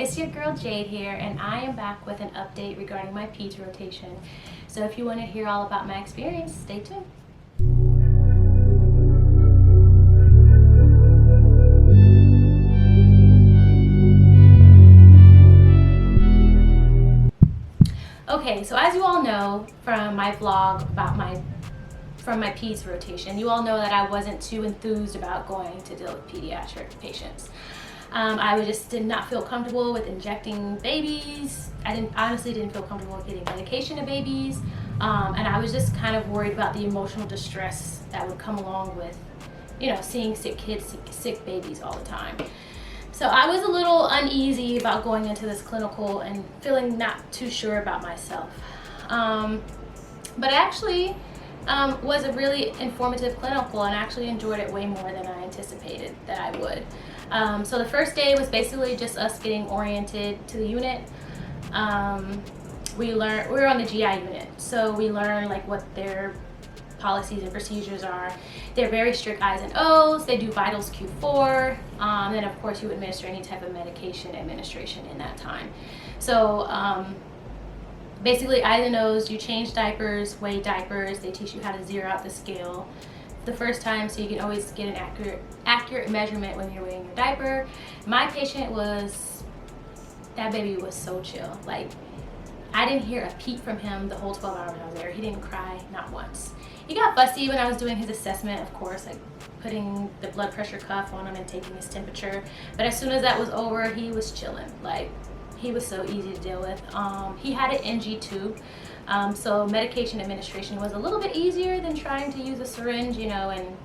It's your girl Jade here, and I am back with an update regarding my Peds rotation. So if you want to hear all about my experience, stay tuned. Okay, so as you all know from my vlog about my Peds rotation, you all know that I wasn't too enthused about going to deal with pediatric patients. I just did not feel comfortable with injecting babies. I honestly didn't feel comfortable with getting medication to babies. And I was just kind of worried about the emotional distress that would come along with, seeing sick kids, sick babies all the time. So I was a little uneasy about going into this clinical and feeling not too sure about myself. But actually, was a really informative clinical and actually enjoyed it way more than I anticipated that I would. So the first day was basically just us getting oriented to the unit. We were on the GI unit, so we learned like what their policies and procedures are. They're very strict I's and O's. They do vitals Q4. Then of course you administer any type of medication administration in that time. So basically I's and O's, you change diapers, weigh diapers. They teach you how to zero out the scale the first time, so you can always get an accurate measurement when you're weighing your diaper. My patient that baby was so chill. Like, I didn't hear a peep from him the whole 12 hours I was there. He didn't cry, not once. He got fussy when I was doing his assessment, of course, like putting the blood pressure cuff on him and taking his temperature. But as soon as that was over, he was chilling. Like, he was so easy to deal with. He had an NG tube, so medication administration was a little bit easier than trying to use a syringe, and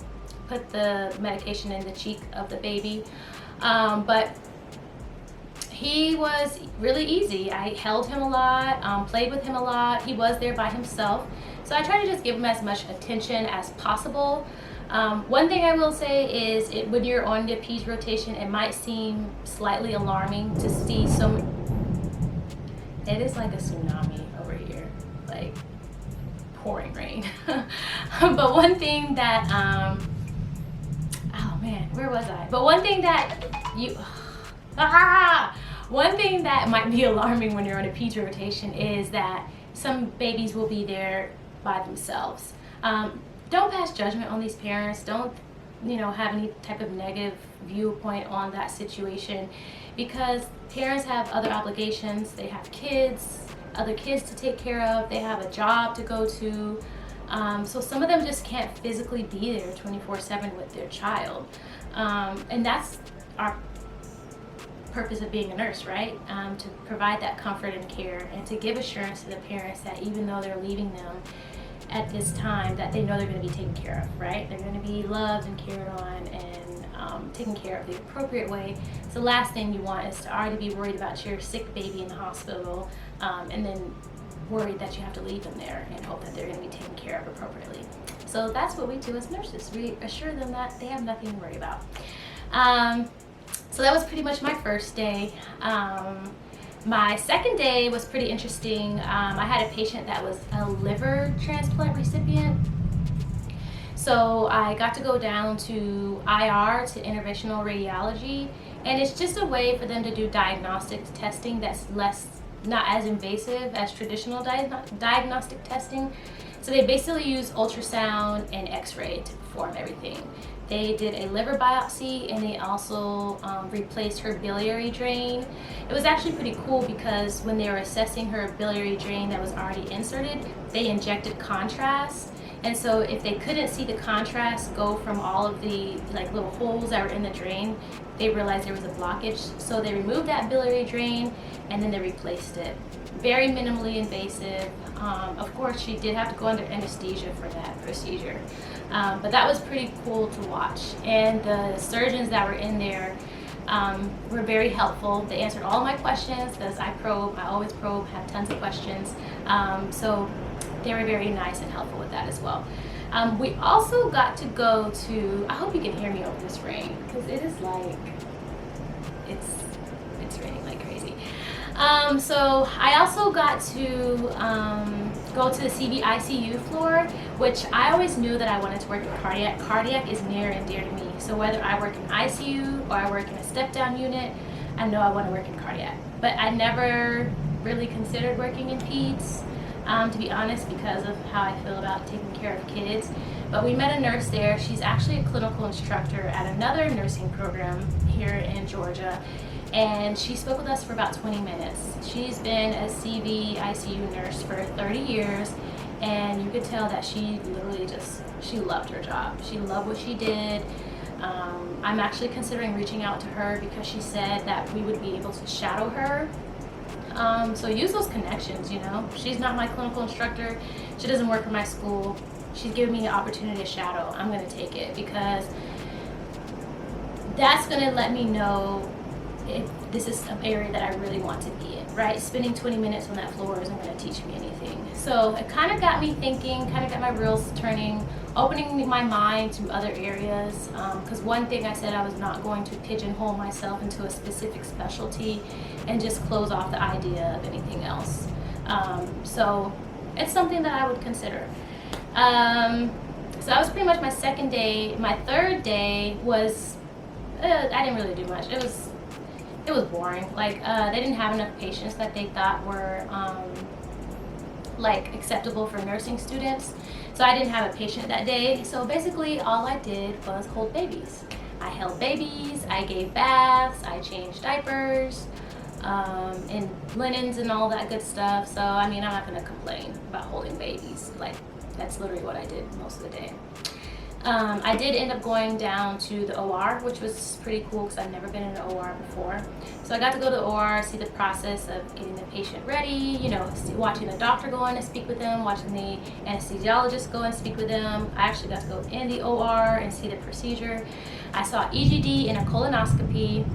put the medication in the cheek of the baby. But he was really easy. I held him a lot, played with him a lot. He was there by himself. So I tried to just give him as much attention as possible. One thing I will say is when you're on the Peds rotation, it might seem slightly alarming to see it is like a tsunami over here, like pouring rain. But one thing that, oh man, where was I? But one thing that one thing that might be alarming when you're on a Peds rotation is that some babies will be there by themselves. Don't pass judgment on these parents. Don't have any type of negative viewpoint on that situation, because parents have other obligations. They have kids, other kids to take care of. They have a job to go to. So some of them just can't physically be there 24/7 with their child. And that's our purpose of being a nurse, right? To provide that comfort and care, and to give assurance to the parents that even though they're leaving them at this time, that they know they're going to be taken care of, right? They're going to be loved and cared on and taken care of the appropriate way. So the last thing you want is to already be worried about your sick baby in the hospital, and then worried that you have to leave them there and hope that they're going to be taken care of appropriately. So that's what we do as nurses. We assure them that they have nothing to worry about. So that was pretty much my first day. My second day was pretty interesting. I had a patient that was a liver transplant recipient. So I got to go down to IR, to interventional radiology, and it's just a way for them to do diagnostic testing that's not as invasive as traditional diagnostic testing. So they basically use ultrasound and x-ray to perform everything. They did a liver biopsy, and they also replaced her biliary drain. It was actually pretty cool because when they were assessing her biliary drain that was already inserted, they injected contrast. And so if they couldn't see the contrast go from all of the little holes that were in the drain, they realized there was a blockage. So they removed that biliary drain and then they replaced it. Very minimally invasive. Of course, she did have to go under anesthesia for that procedure. But that was pretty cool to watch. And the surgeons that were in there were very helpful. They answered all my questions because I always probe, have tons of questions. So they were very nice and helpful with that as well. We also got to go to, I hope you can hear me over this rain, because it is like, it's raining like crazy. So I also got to go to the CVICU floor, which I always knew that I wanted to work in cardiac. Cardiac is near and dear to me. So whether I work in ICU or I work in a step-down unit, I know I want to work in cardiac. But I never really considered working in Peds, to be honest, because of how I feel about taking care of kids. But we met a nurse there. She's actually a clinical instructor at another nursing program here in Georgia. And she spoke with us for about 20 minutes. She's been a CVICU nurse for 30 years, and you could tell that she literally she loved her job. She loved what she did. I'm actually considering reaching out to her because she said that we would be able to shadow her. So use those connections, you know. She's not my clinical instructor. She doesn't work for my school. She's giving me the opportunity to shadow. I'm going to take it because that's going to let me know if this is an area that I really want to be in, right? Spending 20 minutes on that floor isn't going to teach me anything. So it kind of got me thinking, kind of got my wheels turning, opening my mind to other areas. Because one thing I said, I was not going to pigeonhole myself into a specific specialty and just close off the idea of anything else. So it's something that I would consider. So that was pretty much my second day. My third day was, I didn't really do much. It was boring. Like, they didn't have enough patients that they thought were like acceptable for nursing students. So I didn't have a patient that day. So basically all I did was hold babies. I held babies, I gave baths, I changed diapers, and linens and all that good stuff. So I mean, I'm not gonna complain about holding babies. Like, that's literally what I did most of the day. I did end up going down to the OR, which was pretty cool because I've never been in an OR before. So I got to go to the OR, see the process of getting the patient ready, you know, watching the doctor go in and speak with them, watching the anesthesiologist go and speak with them. I actually got to go in the OR and see the procedure. I saw EGD and a colonoscopy.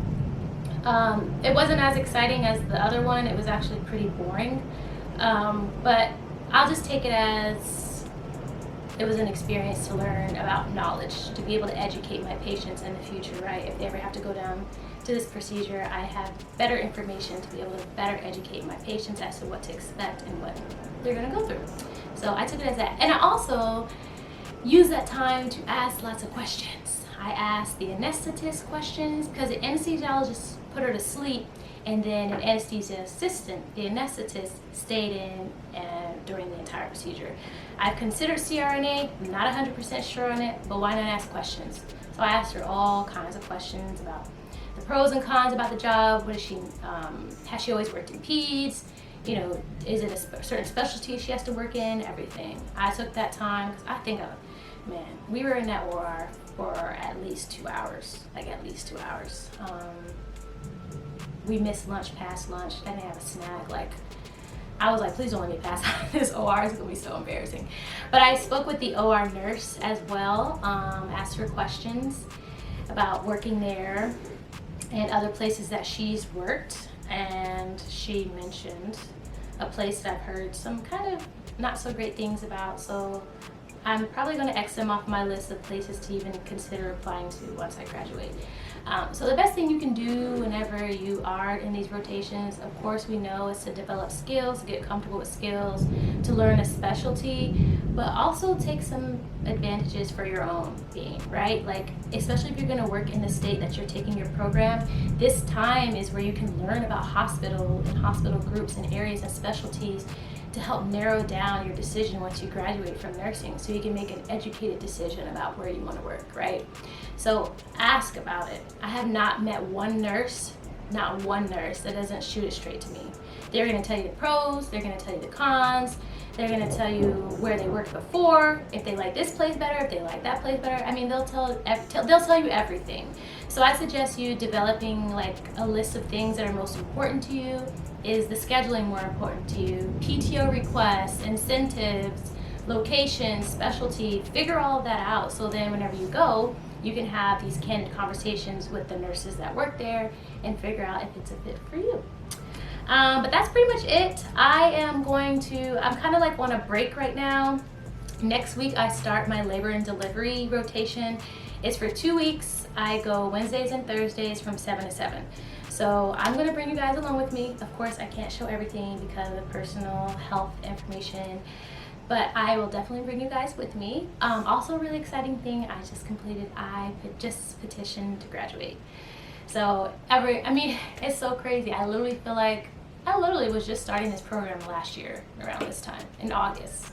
It wasn't as exciting as the other one. It was actually pretty boring. But I'll just take it as it was an experience to learn about knowledge, to be able to educate my patients in the future, right? If they ever have to go down to this procedure, I have better information to be able to better educate my patients as to what to expect and what they're gonna go through. So I took it as that. And I also used that time to ask lots of questions. I asked the anesthetist questions because the anesthesiologist put her to sleep, and then an anesthesia assistant, the anesthetist, stayed in during the entire procedure. I've considered CRNA, not 100% sure on it, but why not ask questions? So I asked her all kinds of questions about the pros and cons about the job. What is she, has she always worked in Peds? You know, is it a certain specialty she has to work in? Everything. I took that time because I think, man, we were in that OR for at least 2 hours, like at least 2 hours. We missed lunch, past lunch. I didn't have a snack. Like, I was like, please don't let me pass out of this OR. It's gonna be so embarrassing. But I spoke with the OR nurse as well, asked her questions about working there and other places that she's worked. And she mentioned a place that I've heard some kind of not so great things about. So I'm probably gonna X them off my list of places to even consider applying to once I graduate. So the best thing you can do whenever you are in these rotations, of course we know, is to develop skills, to get comfortable with skills, to learn a specialty, but also take some advantages for your own being, right? Like, especially if you're going to work in the state that you're taking your program, this time is where you can learn about hospital and hospital groups and areas and specialties to help narrow down your decision once you graduate from nursing, so you can make an educated decision about where you want to work, right? So ask about it. I have not met one nurse, not one nurse, that doesn't shoot it straight to me. They're going to tell you the pros, they're going to tell you the cons, they're going to tell you where they worked before, if they like this place better, if they like that place better. I mean, they'll tell you everything. So I suggest you developing like a list of things that are most important to you. Is the scheduling more important to you? PTO requests, incentives, location, specialty, figure all of that out, so then whenever you go, you can have these candid conversations with the nurses that work there and figure out if it's a fit for you. But that's pretty much it. I'm kind of like on a break right now. Next week I start my labor and delivery rotation. It's for 2 weeks. I go Wednesdays and Thursdays from 7 to 7. So I'm gonna bring you guys along with me. Of course, I can't show everything because of personal health information, but I will definitely bring you guys with me. Also, a really exciting thing I just completed, I just petitioned to graduate. So I mean, it's so crazy. I literally was just starting this program last year around this time in August.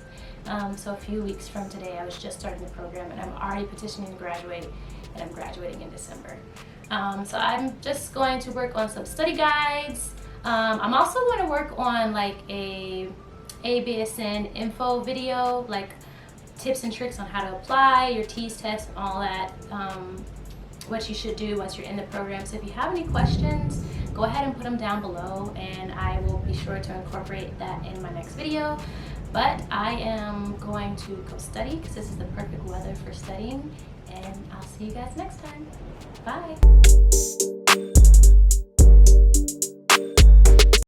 So a few weeks from today, I was just starting the program, and I'm already petitioning to graduate, and I'm graduating in December. So I'm just going to work on some study guides. I'm also going to work on like a ABSN info video, like tips and tricks on how to apply your TEAS test and all that, what you should do once you're in the program. So if you have any questions, go ahead and put them down below, and I will be sure to incorporate that in my next video. But I am going to go study because this is the perfect weather for studying, and I'll see you guys next time. Bye.